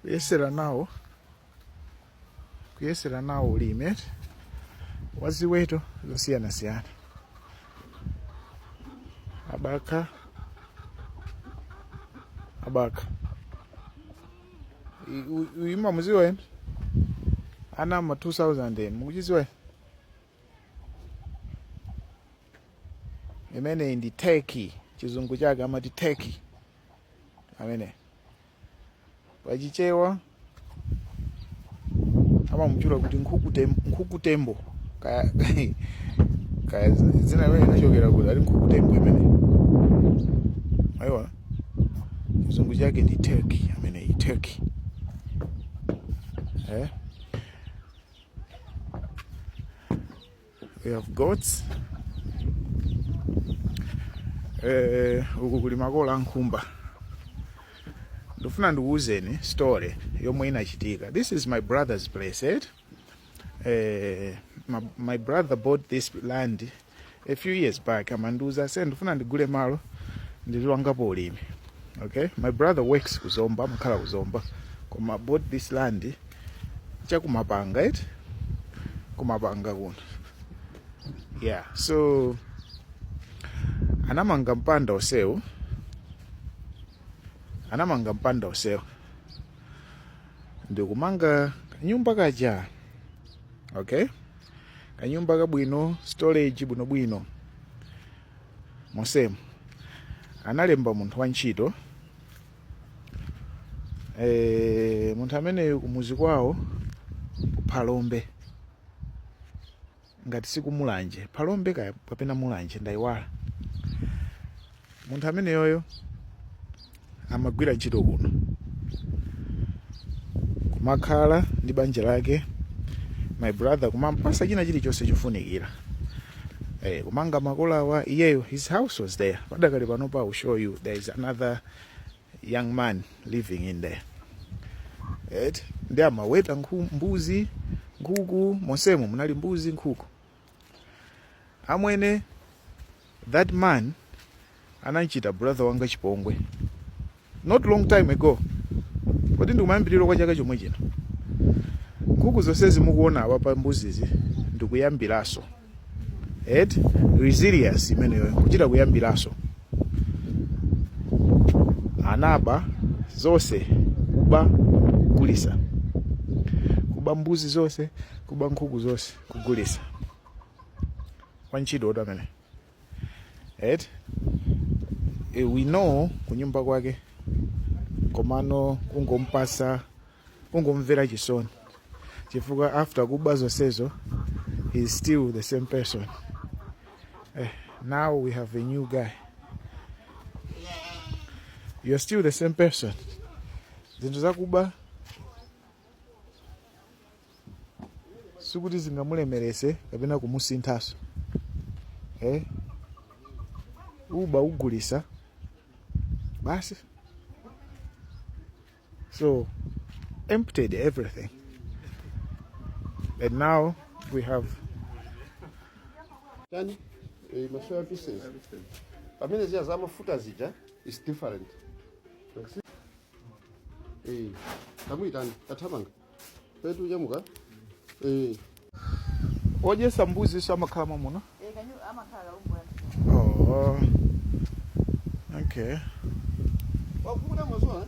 kuyesera nawo ulime waziweto zosiyana-siyana. Abaka uyima muziwena anama 2000 mukuchiziwena imene ndi turkey, chizungu chake amati turkey amene pachichewa amamuchula kuti nkhukutembo kaya zina imene inachokera kuti ali nkhukutembo imene aiwa chizungu chake ndi turkey amene i turkey. We have goats. Uku kuli makola ankhumba. Ndofuna ndikuwuzeni story yomwe inachitika. This is my brother's place. My brother bought this land a few years back. Amanduza said ndofuna ndigule malo ndiliwangapo ulimi. Okay, my brother works kuzomba, amakhala kuzomba. Koma bought this land chakumapanga kumapanga kuno. Yeah, so anamanga mpanda osewo ndikumanga kanyumba kaja. Okay, kanyumba kabwino, storage bwino mosemo. Analemba munthu wantchito, munthu amene kumuzi kwawo Palombe, ngati siku mulanje Palombe kapena mulanje ndayiwala. Munthu amene yoyo amagwira ntchito kuno kumakhala ndi banja lake. My brother kumampasa china chilichonse chofunikira. Kumanga makolawa iyeyo, his house was there. Padakali panopa I will show you there is another young man living in there. Ndi amaweta mbuzi, nkhuku, monsemo munali mbuzi, nkhuku. Amwene that man ananchita brother wanga chipongwe not long time ago. Kodi ndikumayambiriro kwa chaka chomwe chino. Nkhuku zonse zimukuona apa pa mbuzizi ndikuyambiraso. Resilience imeneyo kuchita kuyambiraso. Anaba zonse kuba kugulisa. Kuba mbuzi zonse, kuba nkhuku zonse kugulisa. Wanchito amene. We know kunyumba kwake komano kungomvera chisoni. Chifukwa after kuba zonsezo he is still the same person. Now we have a new guy. You're still the same person. Zinthu zakuba sukuti zingamulemerese kapena kumusinthaso. Uba ugulisa basi. So emptied everything, and now we have my services. I mean, there's some food zija is different. Kamu itan atamanga. Petu jamuka. Oje sambuzi samakhala muno. Kanyu amakhala ubwana. Oh. Okay. Wakuda mazwa.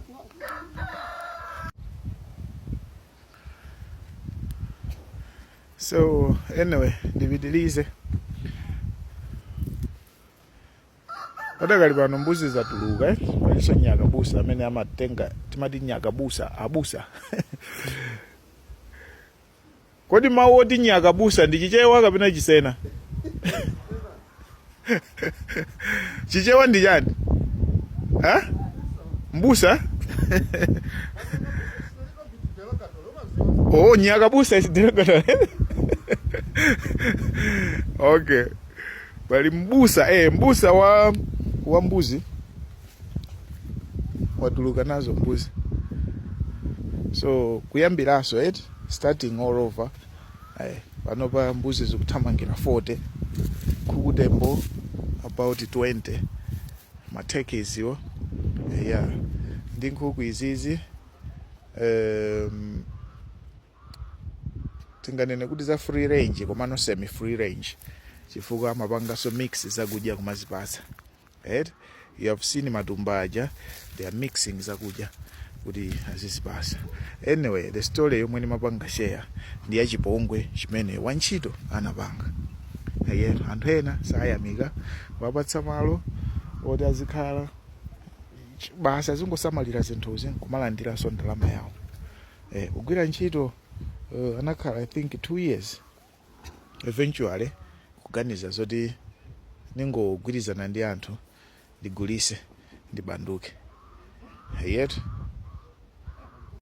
So anyway, ndividilize. Padakali pano mbuzi zatuluka, palisha nyakabusa amene amatenga timati nyakabusa abusa. Kodi mawu oti nyakabusa ndi chichewa kapena chisena? Chichewa ndi chani? Mbusa? Oh, nyakabusa is derogator. Okay. Bali mbusa, mbusa wa mbuzi. Watuluka nazo mbuzi. So kuyambiraso starting all over. Panopa mbuzi zikuthamangira 40. Nkhukutembo about 20. Mateke iziwo. Yeah. Ndi nkhuku izizi tinganene kuti za free range koma no semi free range chifukwa amapanga so mix zakudya kumazipatsa. Right? You have seen matumba aja, they are mixing zakudya kuti azizipatsa. Anyway, the story yomwe nimapanga share ndi ya chipongwe chimene wantchito anapanga. Anthu ena sayamika wapatsa malo oti azikhala basa zingosamalira zinthuzi kumalandiranso ndalama yawo. Kugwira ntchito anakhala I think 2 years. Eventually kuganiza zoti ningogwirizana ndi anthu ndigulise ndibanduke. Yet